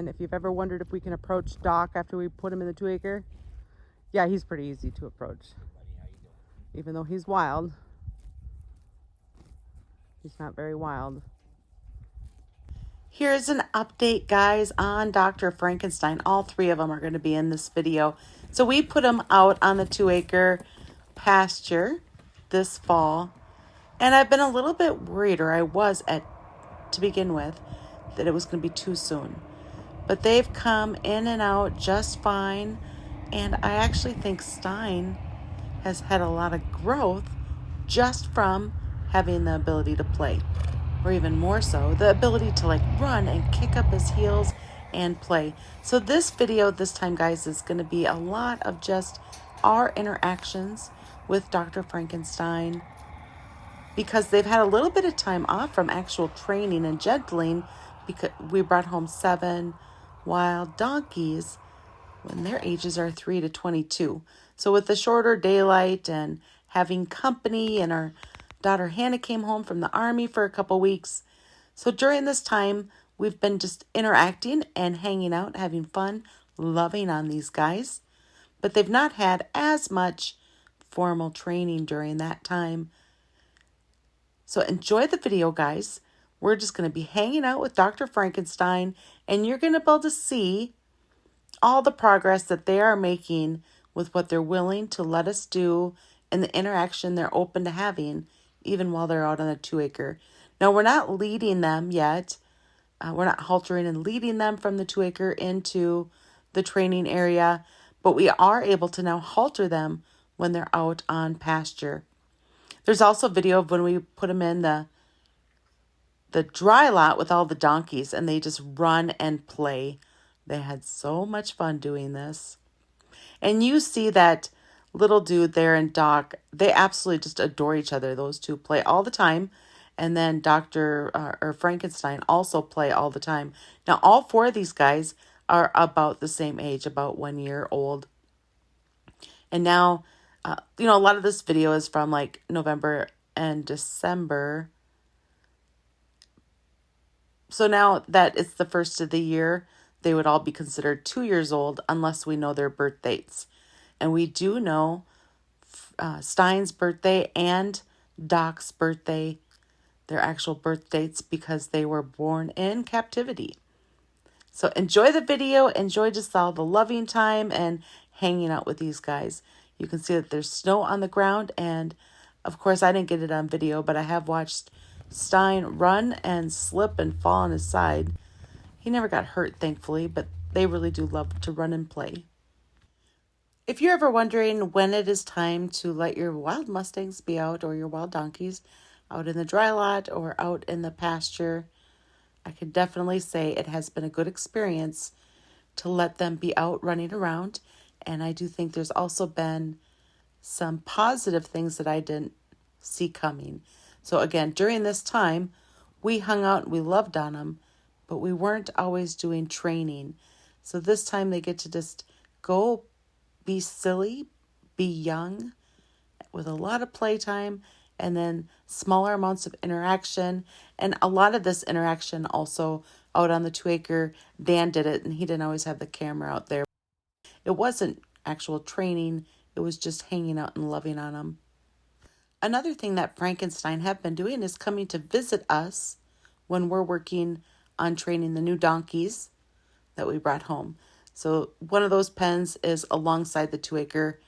And if you've ever wondered if we can approach Doc after we put him in the 2-acre, yeah, he's pretty easy to approach. Even though he's wild, he's not very wild. Here's an update, guys, on Dr. Frankenstein. All 3 of them are going to be in this video. So we put them out on the 2-acre pasture this fall. And I've been a little bit worried, or I was to begin with, that it was going to be too soon. But they've come in and out just fine. And I actually think Stein has had a lot of growth just from having the ability to play. Or even more so, the ability to like run and kick up his heels and play. So this video this time, guys, is going to be a lot of just our interactions with Dr. Frankenstein, because they've had a little bit of time off from actual training and gentling, because we brought home 7 wild donkeys when their ages are 3 to 22. So with the shorter daylight and having company, and our daughter Hannah came home from the army for a couple weeks. So during this time, we've been just interacting and hanging out, having fun, loving on these guys. But they've not had as much formal training during that time. So enjoy the video, guys. We're just going to be hanging out with Dr. Frankenstein, and you're going to be able to see all the progress that they are making with what they're willing to let us do and the interaction they're open to having, even while they're out on a 2-acre. Now, we're not leading them yet. We're not haltering and leading them from the 2-acre into the training area, but we are able to now halter them when they're out on pasture. There's also a video of when we put them in the dry lot with all the donkeys, and they just run and play. They had so much fun doing this. And you see that little dude there and Doc, they absolutely just adore each other. Those two play all the time. And then Dr. Frankenstein also play all the time. Now, all 4 of these guys are about the same age, about 1 year old. And now, a lot of this video is from like November and December. So now that it's the first of the year, they would all be considered 2 years old unless we know their birth dates. And we do know Stein's birthday and Doc's birthday, their actual birth dates, because they were born in captivity. So enjoy the video. Enjoy just all the loving time and hanging out with these guys. You can see that there's snow on the ground. And, of course, I didn't get it on video, but I have watched Stein run and slip and fall on his side. He never got hurt, thankfully, but they really do love to run and play. If you're ever wondering when it is time to let your wild Mustangs be out, or your wild donkeys out in the dry lot or out in the pasture, I can definitely say it has been a good experience to let them be out running around. And I do think there's also been some positive things that I didn't see coming. So again, during this time, we hung out and we loved on them, but we weren't always doing training. So this time they get to just go be silly, be young, with a lot of playtime, and then smaller amounts of interaction. And a lot of this interaction also out on the 2-acre, Dan did it, and he didn't always have the camera out there. It wasn't actual training. It was just hanging out and loving on them. Another thing that Frankenstein have been doing is coming to visit us when we're working on training the new donkeys that we brought home. So one of those pens is alongside the 2-acre.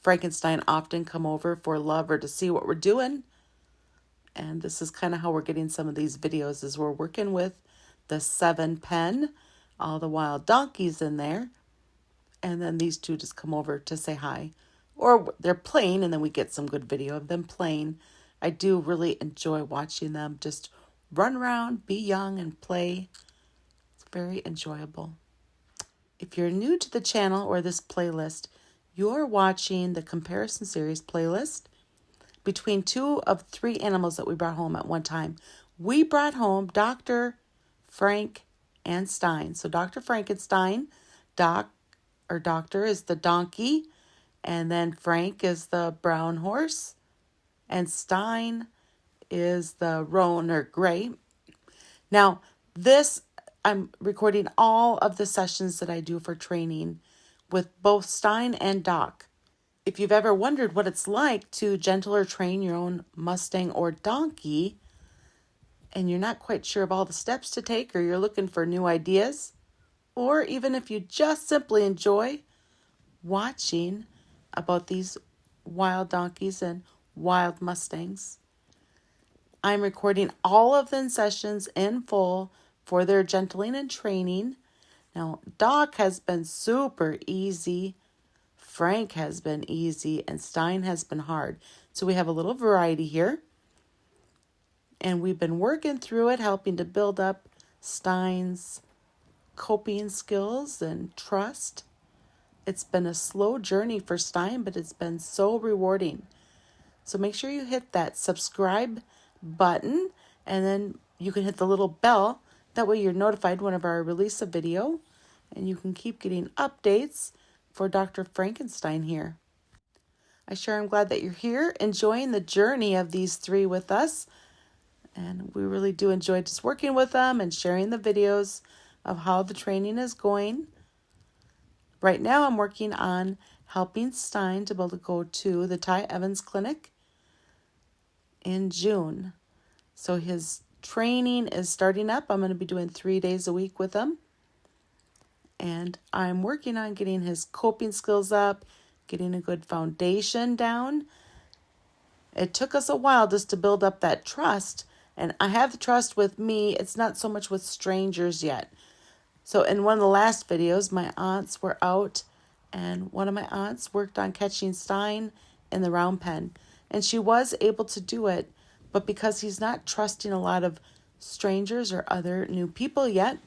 Frankenstein often come over for love or to see what we're doing. And this is kind of how we're getting some of these videos, is we're working with the 7 pen, all the wild donkeys in there. And then these 2 just come over to say hi. Or they're playing, and then we get some good video of them playing. I do really enjoy watching them just run around, be young, and play. It's very enjoyable. If you're new to the channel or this playlist, you're watching the comparison series playlist between 2 of 3 animals that we brought home at one time. We brought home Dr. Frank and Stein. So Dr. Frankenstein, Doctor is the donkey, and then Frank is the brown horse, and Stein is the roan or gray. Now, this I'm recording all of the sessions that I do for training with both Stein and Doc. If you've ever wondered what it's like to gentle or train your own Mustang or donkey, and you're not quite sure of all the steps to take, or you're looking for new ideas, or even if you just simply enjoy watching about these wild donkeys and wild Mustangs, I'm recording all of the sessions in full for their gentling and training. Now, Doc has been super easy, Frank has been easy, and Stein has been hard. So we have a little variety here. And we've been working through it, helping to build up Stein's coping skills and trust. It's been a slow journey for Stein, but it's been so rewarding. So make sure you hit that subscribe button, and then you can hit the little bell. That way you're notified whenever I release a video, and you can keep getting updates for Dr. Frankenstein here. I sure am glad that you're here, enjoying the journey of these three with us. And we really do enjoy just working with them and sharing the videos of how the training is going. Right now I'm working on helping Stein to be able to go to the Ty Evans Clinic in June. So his training is starting up. I'm going to be doing 3 days a week with him. And I'm working on getting his coping skills up, getting a good foundation down. It took us a while just to build up that trust. And I have the trust with me. It's not so much with strangers yet. So in one of the last videos, my aunts were out, and one of my aunts worked on catching Stein in the round pen. And she was able to do it, but because he's not trusting a lot of strangers or other new people yet,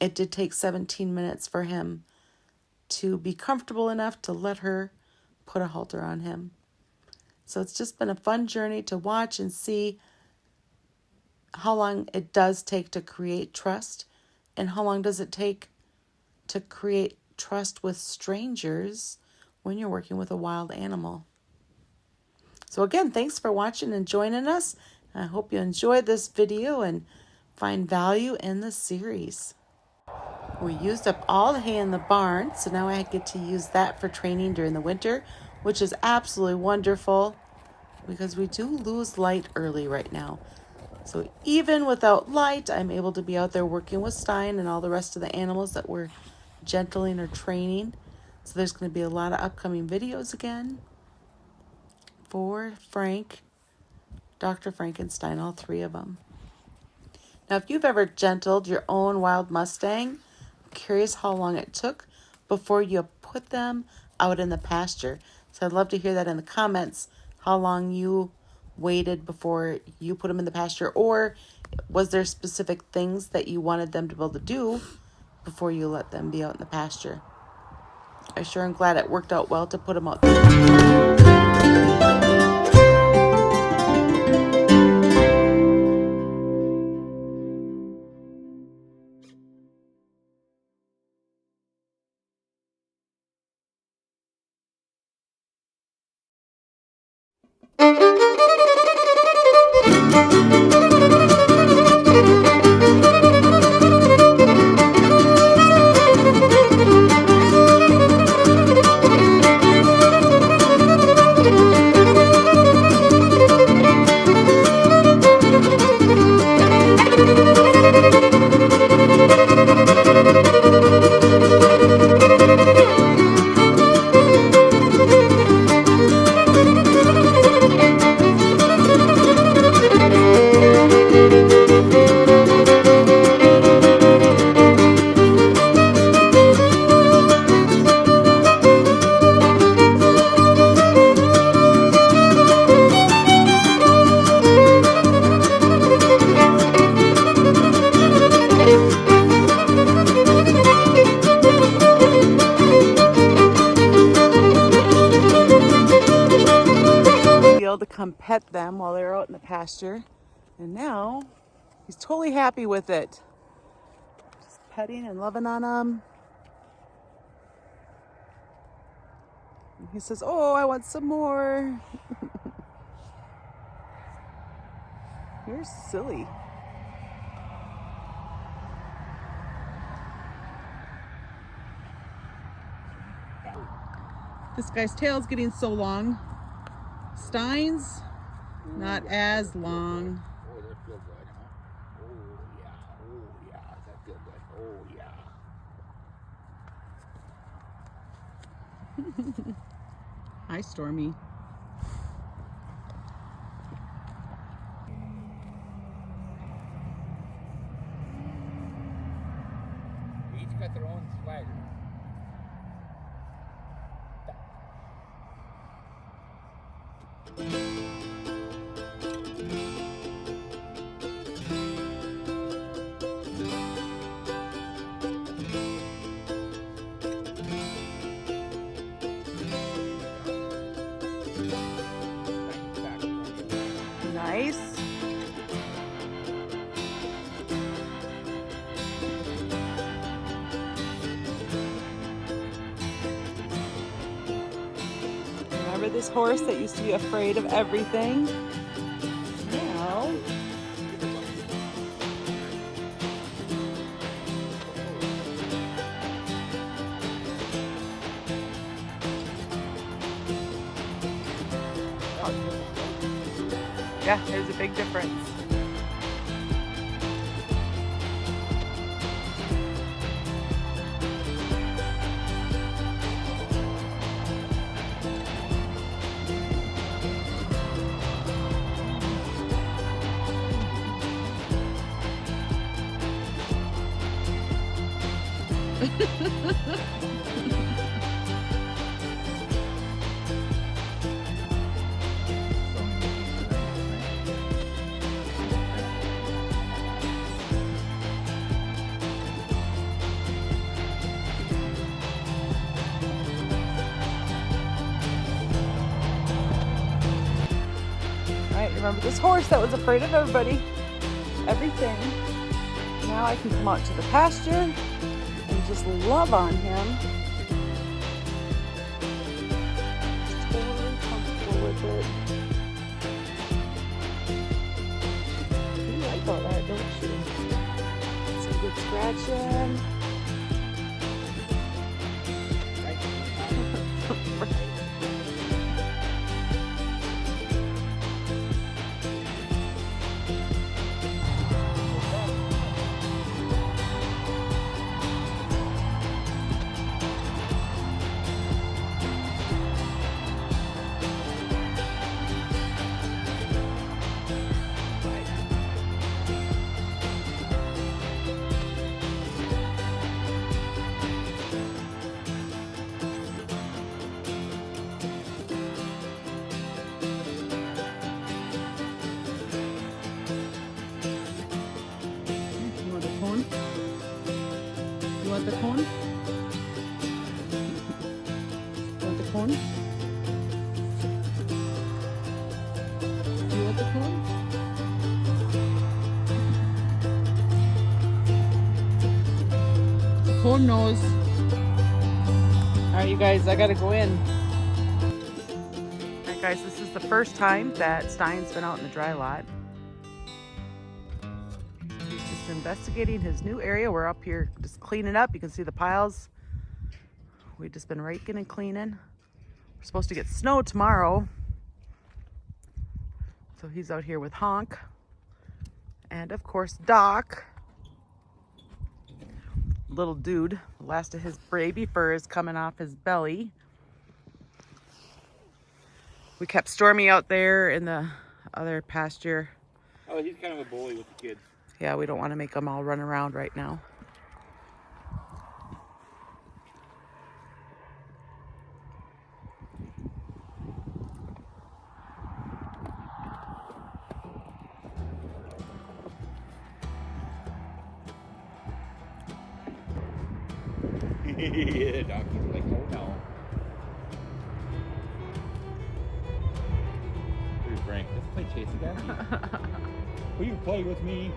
it did take 17 minutes for him to be comfortable enough to let her put a halter on him. So it's just been a fun journey to watch and see how long it does take to create trust, and how long does it take to create trust with strangers when you're working with a wild animal. So again, thanks for watching and joining us. I hope you enjoyed this video and find value in the series. We used up all the hay in the barn, so now I get to use that for training during the winter, which is absolutely wonderful because we do lose light early right now. So even without light, I'm able to be out there working with Stein and all the rest of the animals that we're gentling or training. So there's going to be a lot of upcoming videos again for Frank, Dr. Frankenstein, all three of them. Now, if you've ever gentled your own wild Mustang, I'm curious how long it took before you put them out in the pasture. So I'd love to hear that in the comments, how long you waited before you put them in the pasture, or was there specific things that you wanted them to be able to do before you let them be out in the pasture. I sure am glad it worked out well to put them out there. To come pet them while they're out in the pasture, and now he's totally happy with it, just petting and loving on them. And he says, "Oh, I want some more." You're silly. This guy's tail's getting so long. Stein's not as long. Oh, that feels good, huh? Oh, yeah. Oh, yeah. That feels good. Oh, yeah. Hi, Stormy. Each got their own swagger. Nice. Remember this horse that used to be afraid of everything? Now, yeah, there's a big difference. Right, remember this horse that was afraid of everybody, everything. Now I can come out to the pasture and just love on him. Totally comfortable with it. You like all that, don't you? Some good scratching. You want the cone? You want the cone? Do you want the cone? The cone knows. Alright, you guys, I gotta go in. Alright guys, this is the first time that Stein's been out in the dry lot. He's just investigating his new area. We're up here just cleaning up. You can see the piles. We've just been raking and cleaning. We're supposed to get snow tomorrow. So he's out here with Honk. And of course, Doc. Little dude. The last of his baby fur is coming off his belly. We kept Stormy out there in the other pasture. Oh, he's kind of a bully with the kids. Yeah, we don't want to make them all run around right now. Yeah, Doc's like, oh no. Pretty frank. Let's play chase again. Will you play with me?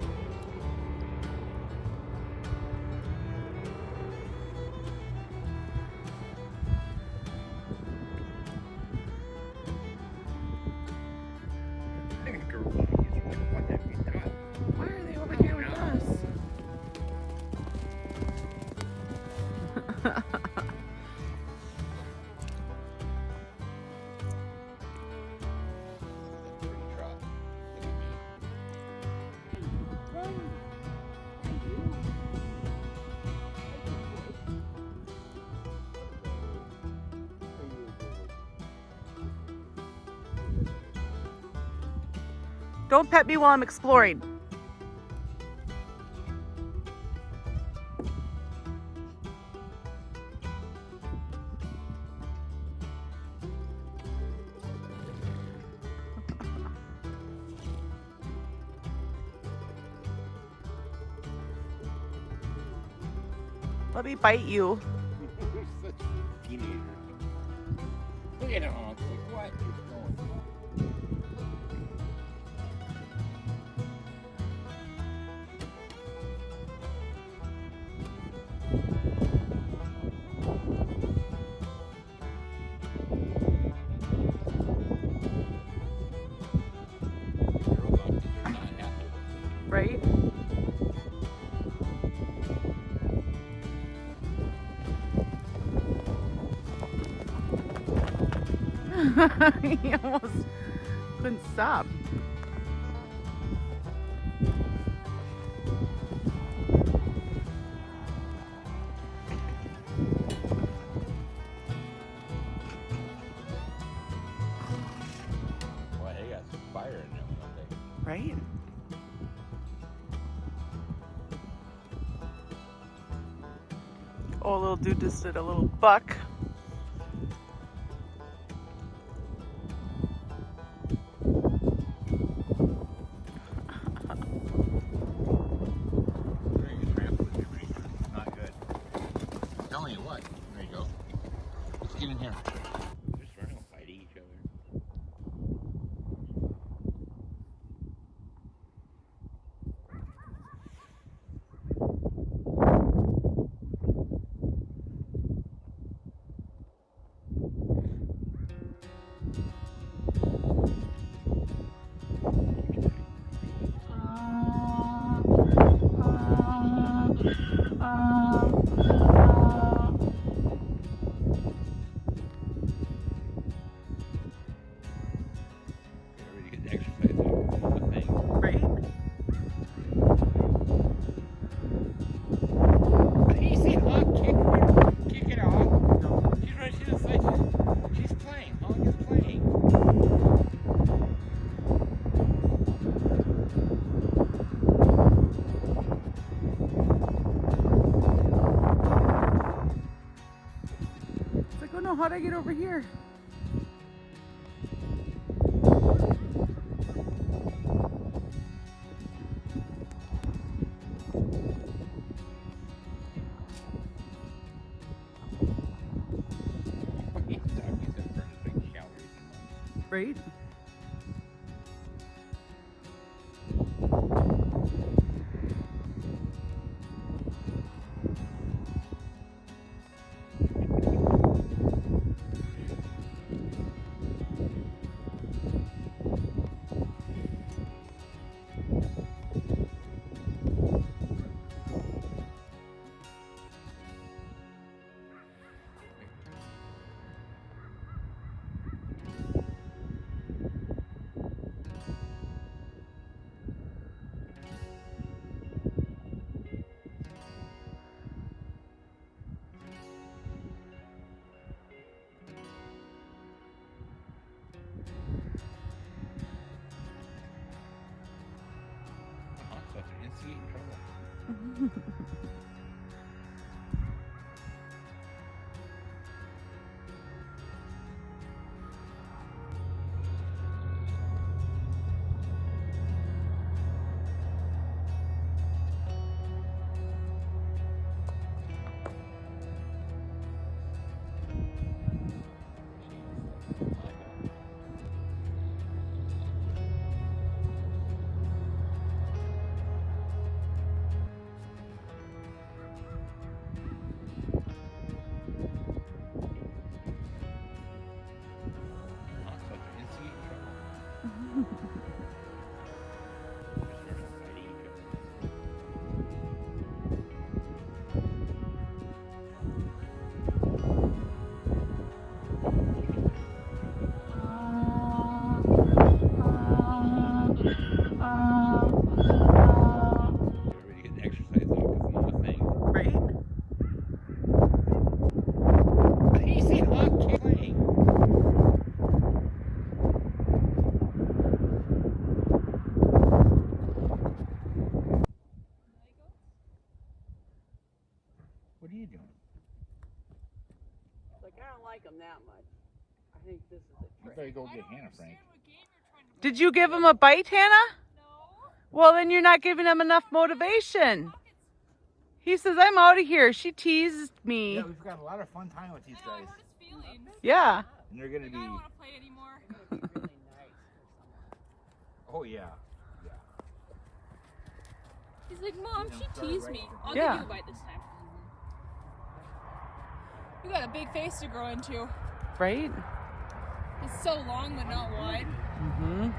Why are they over here with us? Don't pet me while I'm exploring. Let me bite you. You're such a teenager. Look at him. Like, what is going on? Right? He almost couldn't stop. Boy, they got some fire in them, don't they? Right? Oh, little dude just did a little buck. Not good. I'm telling you what. There you go. Let's get in here. They're starting to fight each other. Exercise on the thing. Right? Easy, huh? Kick it off. No. She's right. She's just like she's playing. Hunk is playing. It's like, oh no, how'd I get over here? He's stuck. He's in front of big calories. Right? Trouble. What are you doing? Like, I don't like them that much. I think this is a You trick. better go get Hannah, Frank. Did you give him a bite, Hannah? No. Well, then you're not giving him enough motivation. He says, I'm out of here. She teased me. Yeah, we've got a lot of fun time with these guys. Yeah. And they're going to be... I don't want to play anymore. It's gonna be really nice for someone. Oh, yeah. Yeah. He's like, Mom, she teased me. I'll Yeah. give you a bite this time. You got a big face to grow into. Right? It's so long but not wide. Mm-hmm.